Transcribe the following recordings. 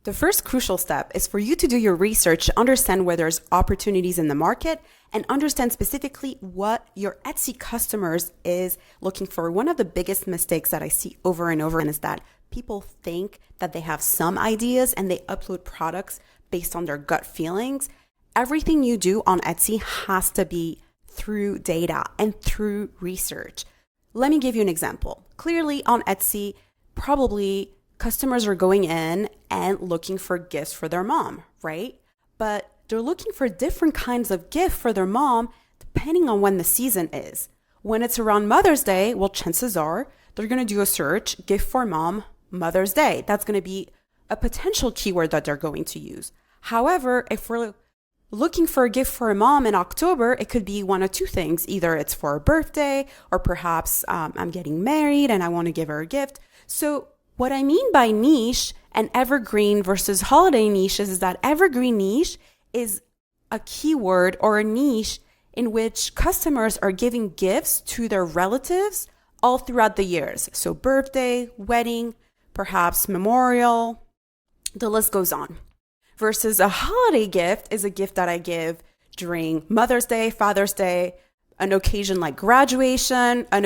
The first crucial step is for you to do your research to understand where there's opportunities in the market and understand specifically what your Etsy customers is looking for. One of the biggest mistakes that I see over and over is that people think that they have some ideas and they upload products based on their gut feelings. Everything you do on Etsy has to be through data and through research. Let me give you an example. Clearly on Etsy, probably customers are going in and looking for gifts for their mom, right? But they're looking for different kinds of gift for their mom depending on when the season is. When it's around Mother's Day, well, chances are they're going to do a search, gift for mom, Mother's Day. That's going to be a potential keyword that they're going to use. However, if we're looking for a gift for a mom in October, it could be one of two things. Either it's for a birthday or perhaps I'm getting married and I want to give her a gift. So what I mean by niche and evergreen versus holiday niches is that evergreen niche is a keyword or a niche in which customers are giving gifts to their relatives all throughout the years. So birthday, wedding, perhaps memorial, the list goes on. Versus a holiday gift is a gift that I give during Mother's Day, Father's Day, an occasion like graduation, an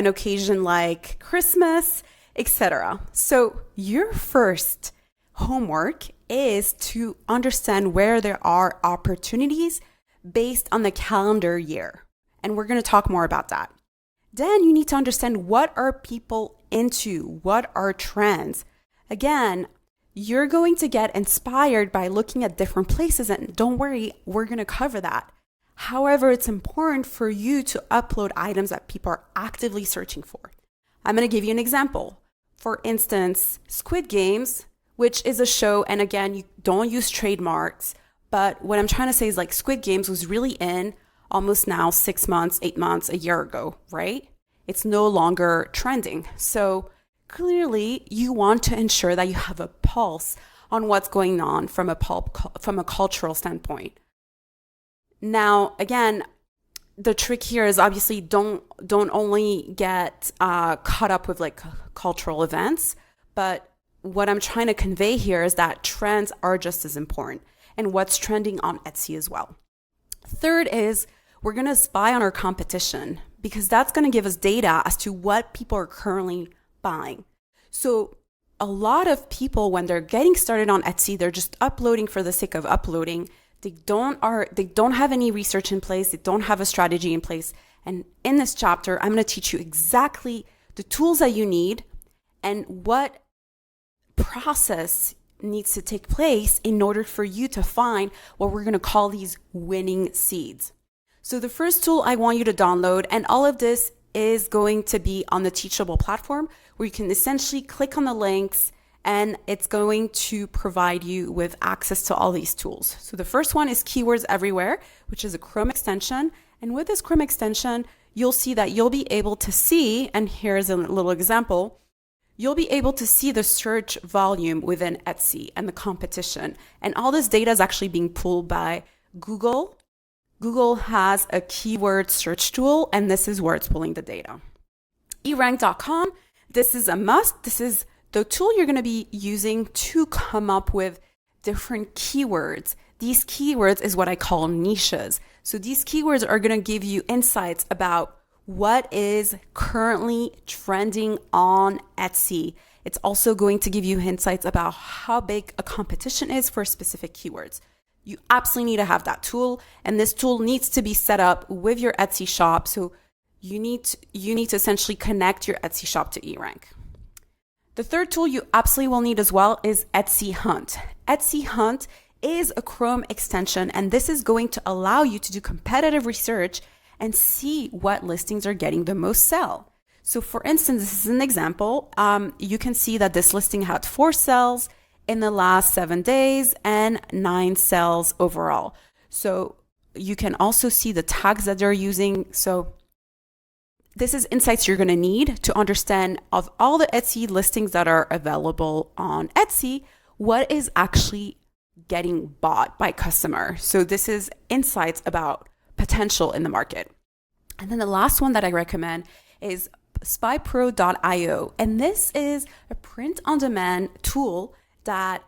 occasion like Christmas, etc. So your first homework is to understand where there are opportunities based on the calendar year. And we're going to talk more about that. Then you need to understand what are people into, what are trends. Again, you're going to get inspired by looking at different places, and don't worry, we're going to cover that. However, it's important for you to upload items that people are actively searching for. I'm going to give you an example. For instance, Squid Games, which is a show, and again, you don't use trademarks, but what I'm trying to say is like Squid Games was really in almost now 6 months, 8 months, a year ago, right? It's no longer trending. So clearly you want to ensure that you have a pulse on what's going on from a cultural standpoint. Now, again, the trick here is obviously don't only get caught up with like cultural events, but what I'm trying to convey here is that trends are just as important and what's trending on Etsy as well. Third is we're going to spy on our competition because that's going to give us data as to what people are currently buying. So a lot of people, when they're getting started on Etsy, they're just uploading for the sake of uploading. They don't have any research in place. They don't have a strategy in place. And in this chapter, I'm going to teach you exactly the tools that you need and what process needs to take place in order for you to find what we're going to call these winning seeds. So the first tool I want you to download, and all of this is going to be on the Teachable platform, where you can essentially click on the links and it's going to provide you with access to all these tools. So the first one is Keywords Everywhere, which is a Chrome extension. And with this Chrome extension, you'll see that you'll be able to see, and here's a little example, you'll be able to see the search volume within Etsy and the competition. And all this data is actually being pulled by Google. Google has a keyword search tool, and this is where it's pulling the data. erank.com, this is a must. This is the tool you're going to be using to come up with different keywords. These keywords is what I call niches. So these keywords are going to give you insights about what is currently trending on Etsy. It's also going to give you insights about how big a competition is for specific keywords. You absolutely need to have that tool, and this tool needs to be set up with your Etsy shop. So you need to essentially connect your Etsy shop to eRank. The third tool you absolutely will need as well is Etsy Hunt. Etsy Hunt is a Chrome extension, and this is going to allow you to do competitive research and see what listings are getting the most sell. So for instance, this is an example. You can see that this listing had 4 sales in the last 7 days and 9 sales overall. So you can also see the tags that they're using. So this is insights you're going to need to understand of all the Etsy listings that are available on Etsy, what is actually getting bought by customer. So this is insights about potential in the market. And then the last one that I recommend is spypro.io. And this is a print-on-demand tool that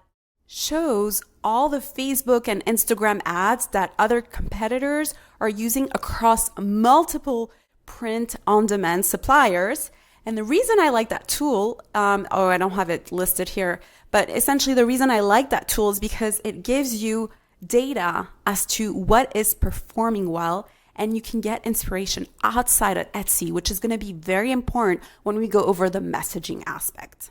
shows all the Facebook and Instagram ads that other competitors are using across multiple print on demand suppliers. And the reason I like that tool, I don't have it listed here, but essentially the reason I like that tool is because it gives you data as to what is performing well, and you can get inspiration outside of Etsy, which is going to be very important when we go over the messaging aspect.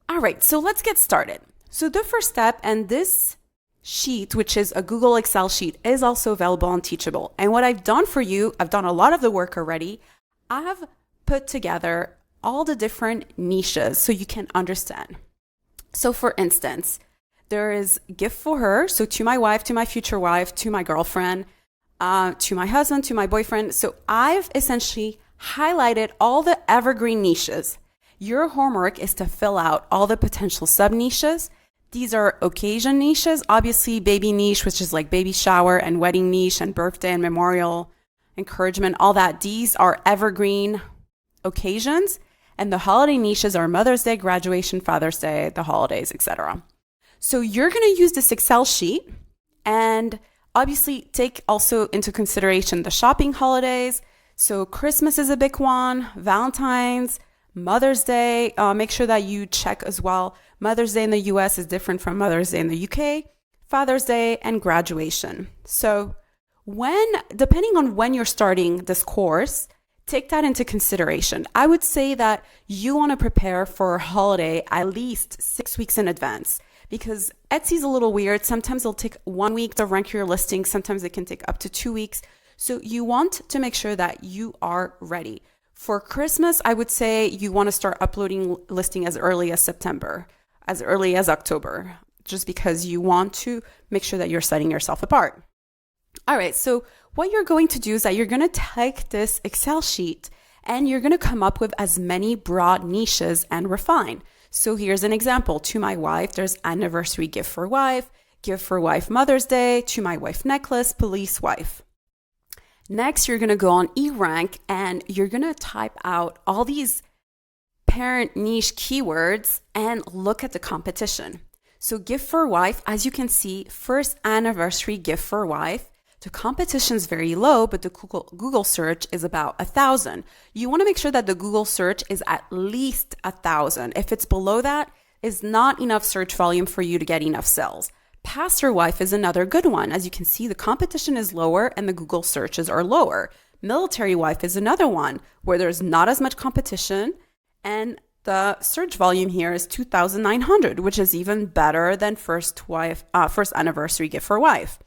All right, so let's get started. So the first step, and this sheet, which is a Google Excel sheet, is also available on Teachable. And what I've done for you, I've done a lot of the work already. I've put together all the different niches so you can understand. So for instance, there is gift for her. So to my wife, to my future wife, to my girlfriend, to my husband, to my boyfriend. So I've essentially highlighted all the evergreen niches. Your homework is to fill out all the potential sub niches. These are occasion niches, obviously baby niche, which is like baby shower and wedding niche and birthday and memorial, encouragement, all that. These are evergreen occasions. And the holiday niches are Mother's Day, graduation, Father's Day, the holidays, etc. So you're going to use this Excel sheet and obviously take also into consideration the shopping holidays. So Christmas is a big one, Valentine's, Mother's Day. Make sure that you check as well. Mother's Day in the US is different from Mother's Day in the UK, Father's Day, and graduation. So depending on when you're starting this course, take that into consideration. I would say that you want to prepare for a holiday at least 6 weeks in advance, because Etsy's a little weird. Sometimes it'll take 1 week to rank your listing. Sometimes it can take up to 2 weeks. So you want to make sure that you are ready. For Christmas, I would say you want to start uploading listing as early as September, as early as October, just because you want to make sure that you're setting yourself apart. All right, so what you're going to do is that you're going to take this Excel sheet and you're going to come up with as many broad niches and refine. So here's an example. To my wife, there's anniversary gift for wife Mother's Day, to my wife necklace, police wife. Next, you're going to go on eRank and you're going to type out all these parent niche keywords and look at the competition. So gift for wife, as you can see, first anniversary gift for wife. The competition is very low, but the Google search is about 1,000. You want to make sure that the Google search is at least 1,000. If it's below that, it's not enough search volume for you to get enough sales. Pastor wife is another good one. As you can see, the competition is lower and the Google searches are lower. Military wife is another one where there's not as much competition and the search volume here is 2,900, which is even better than first anniversary gift for wife.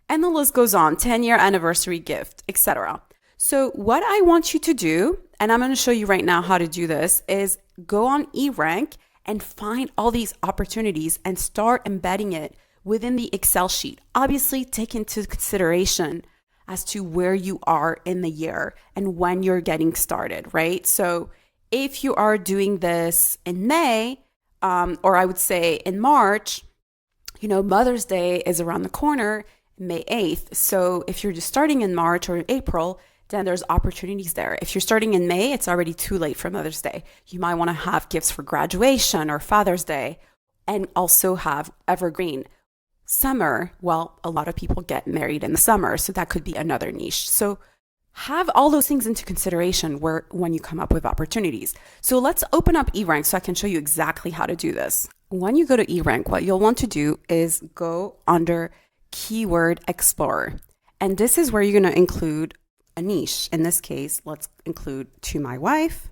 And the list goes on, 10-year anniversary gift, etc. So what I want you to do, and I'm going to show you right now how to do this, is go on eRank and find all these opportunities and start embedding it within the Excel sheet. Obviously, take into consideration as to where you are in the year and when you're getting started, right? So if you are doing this in May, or I would say in March, Mother's Day is around the corner, May 8th. So if you're just starting in March or April, then there's opportunities there. If you're starting in May, it's already too late for Mother's Day. You might want to have gifts for graduation or Father's Day and also have evergreen. Summer, well, a lot of people get married in the summer, so that could be another niche. So have all those things into consideration when you come up with opportunities. So let's open up eRank so I can show you exactly how to do this. When you go to eRank, what you'll want to do is go under Keyword Explorer. And this is where you're going to include a niche. In this case, let's include to my wife,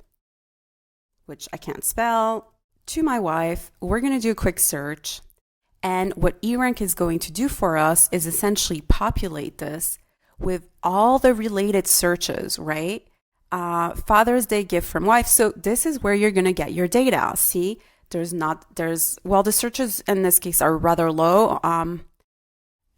which I can't spell. To my wife, we're going to do a quick search. And what eRank is going to do for us is essentially populate this with all the related searches, right? Father's Day gift from wife. So this is where you're going to get your data. See, the searches in this case are rather low.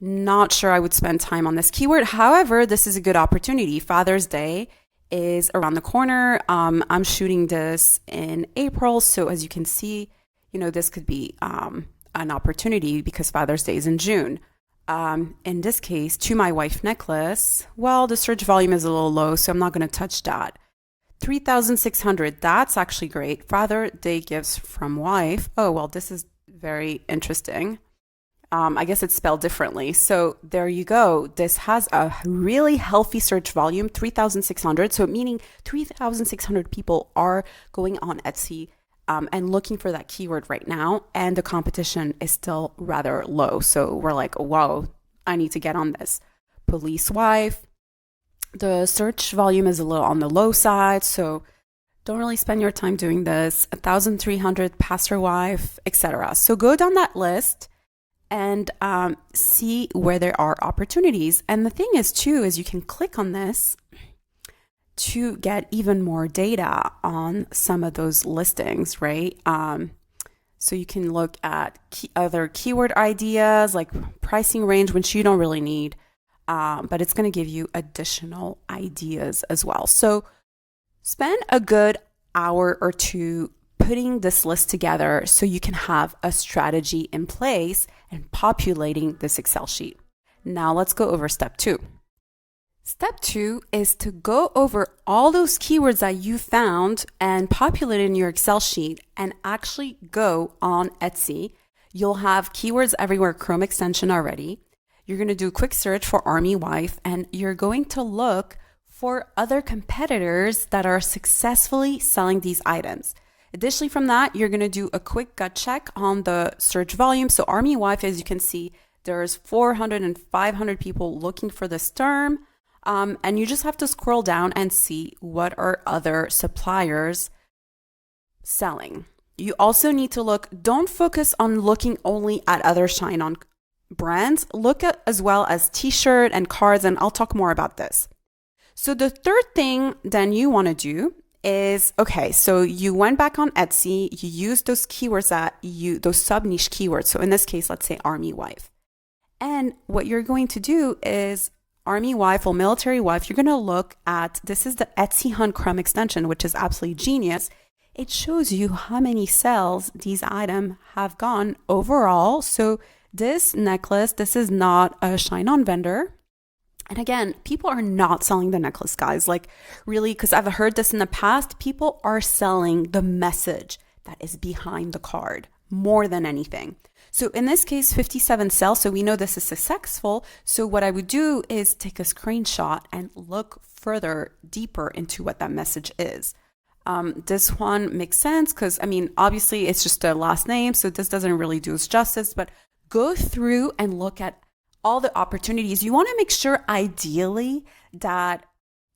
Not sure I would spend time on this keyword. However, this is a good opportunity. Father's Day is around the corner. I'm shooting this in April. So as you can see, this could be an opportunity because Father's Day is in June. In this case, to my wife necklace, well, the search volume is a little low, so I'm not going to touch that. 3,600, that's actually great. Father Day gifts from wife. Oh, well, this is Very interesting. I guess it's spelled differently. So there you go. This has a really healthy search volume, 3,600. So meaning 3,600 people are going on Etsy and looking for that keyword right now. And the competition is still rather low. So we're like, whoa, I need to get on this. Police wife. The search volume is a little on the low side. So don't really spend your time doing this. 1,300 pastor wife, etc. So go down that list and see where there are opportunities. And the thing is too, is you can click on this to get even more data on some of those listings, right? So you can look at other keyword ideas like pricing range, which you don't really need, but it's going to give you additional ideas as well. So spend a good hour or two putting this list together so you can have a strategy in place and populating this Excel sheet. Now let's go over step 2. Step 2 is to go over all those keywords that you found and populate in your Excel sheet and actually go on Etsy. You'll have Keywords Everywhere Chrome extension already. You're going to do a quick search for Army Wife and you're going to look for other competitors that are successfully selling these items. Additionally from that, you're going to do a quick gut check on the search volume. So Army Wife, as you can see, there's 400 and 500 people looking for this term. And you just have to scroll down and see what are other suppliers selling. You also need to look, don't focus on looking only at other Shine-On brands. Look at as well as t-shirt and cards, and I'll talk more about this. So the third thing then you want to do is, okay, so you went back on Etsy, you used those keywords those sub-niche keywords. So in this case, let's say Army Wife. And what you're going to do is Army Wife or Military Wife, you're going to look at, this is the Etsy Hunt Chrome extension, which is absolutely genius. It shows you how many sales these items have gone overall. So this necklace, this is not a Shine-On vendor. And again, people are not selling the necklace, guys. Like really, because I've heard this in the past, people are selling the message that is behind the card more than anything. So in this case, 57 sales. So we know this is successful. So what I would do is take a screenshot and look further, deeper into what that message is. This one makes sense because, I mean, obviously it's just a last name. So this doesn't really do us justice, but go through and look at all the opportunities. You want to make sure ideally that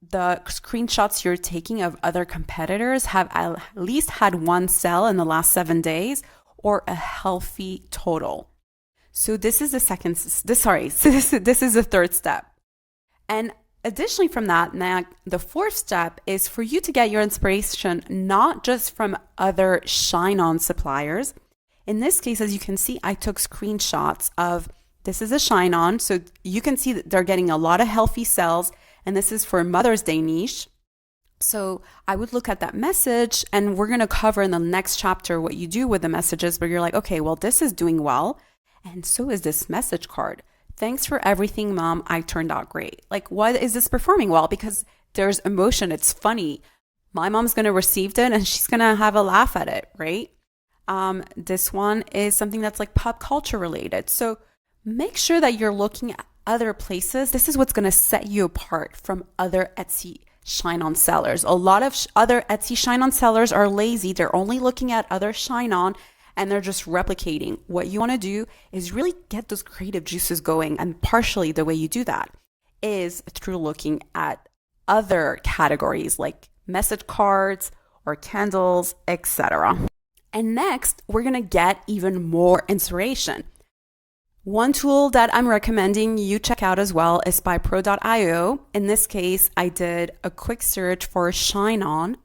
the screenshots you're taking of other competitors have at least had one sell in the last 7 days or a healthy total. So this is the this is the third step. And additionally from that, now the fourth step is for you to get your inspiration not just from other Shine-On suppliers. In this case, as you can see, I took screenshots of, this is a Shine-On. So you can see that they're getting a lot of healthy sales, and this is for Mother's Day niche. So I would look at that message, and we're going to cover in the next chapter what you do with the messages, where you're like, okay, well, this is doing well. And so is this message card. Thanks for everything, Mom. I turned out great. Like, why is this performing well? Because there's emotion. It's funny. My mom's going to receive it and she's going to have a laugh at it, right? This one is something that's like pop culture related. So make sure that you're looking at other places. This is what's going to set you apart from other Etsy Shine-On sellers. A lot of other Etsy Shine-On sellers are lazy. They're only looking at other Shine-On and they're just replicating. What you want to do is really get those creative juices going. And partially the way you do that is through looking at other categories like message cards or candles, etc. And next, we're going to get even more inspiration. One tool that I'm recommending you check out as well is SpyPro.io. In this case, I did a quick search for Shine-On,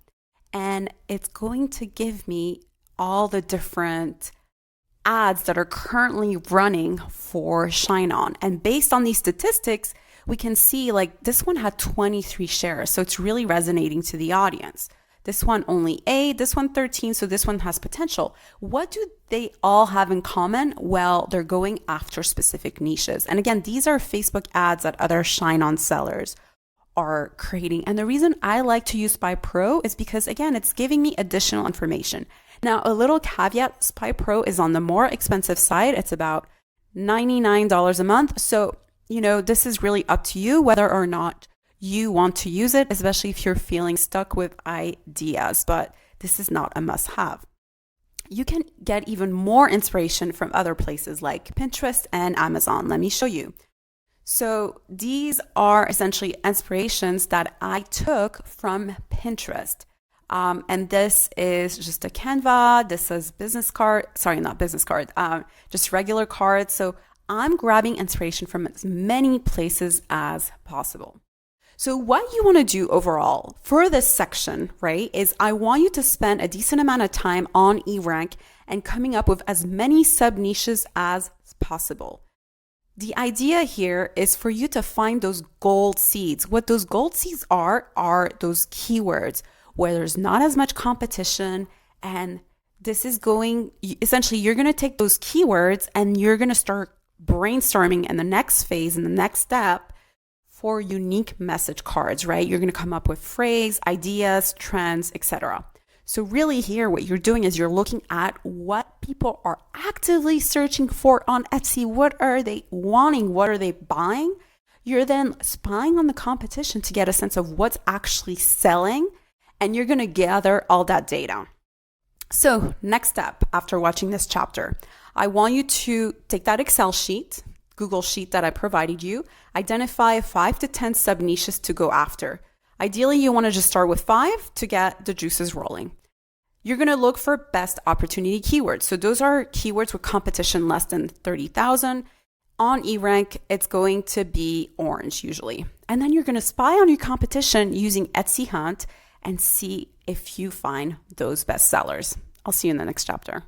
and it's going to give me all the different ads that are currently running for Shine-On. And based on these statistics, we can see like this one had 23 shares. So it's really resonating to the audience. This one only 8, this one 13, so this one has potential. What do they all have in common? Well, they're going after specific niches. And again, these are Facebook ads that other Shine-On sellers are creating. And the reason I like to use SpyPro is because, again, it's giving me additional information. Now, a little caveat, Spy Pro is on the more expensive side. It's about $99 a month. So, this is really up to you whether or not you want to use it, especially if you're feeling stuck with ideas, but this is not a must-have. You can get even more inspiration from other places like Pinterest and Amazon. Let me show you. So these are essentially inspirations that I took from Pinterest. And this is just a Canva. This is just regular cards. So I'm grabbing inspiration from as many places as possible. So what you want to do overall for this section, right, is I want you to spend a decent amount of time on eRank and coming up with as many sub-niches as possible. The idea here is for you to find those gold seeds. What those gold seeds are those keywords where there's not as much competition, and this is essentially you're going to take those keywords and you're going to start brainstorming in the next phase, in the next step, for unique message cards, right? You're going to come up with phrase, ideas, trends, etc. So really here, what you're doing is you're looking at what people are actively searching for on Etsy. What are they wanting? What are they buying? You're then spying on the competition to get a sense of what's actually selling, and you're going to gather all that data. So next step after watching this chapter, I want you to take that Excel sheet, Google Sheet that I provided you, identify 5 to 10 sub-niches to go after. Ideally, you want to just start with 5 to get the juices rolling. You're going to look for best opportunity keywords. So those are keywords with competition less than 30,000. On eRank, it's going to be orange usually. And then you're going to spy on your competition using Etsy Hunt and see if you find those best sellers. I'll see you in the next chapter.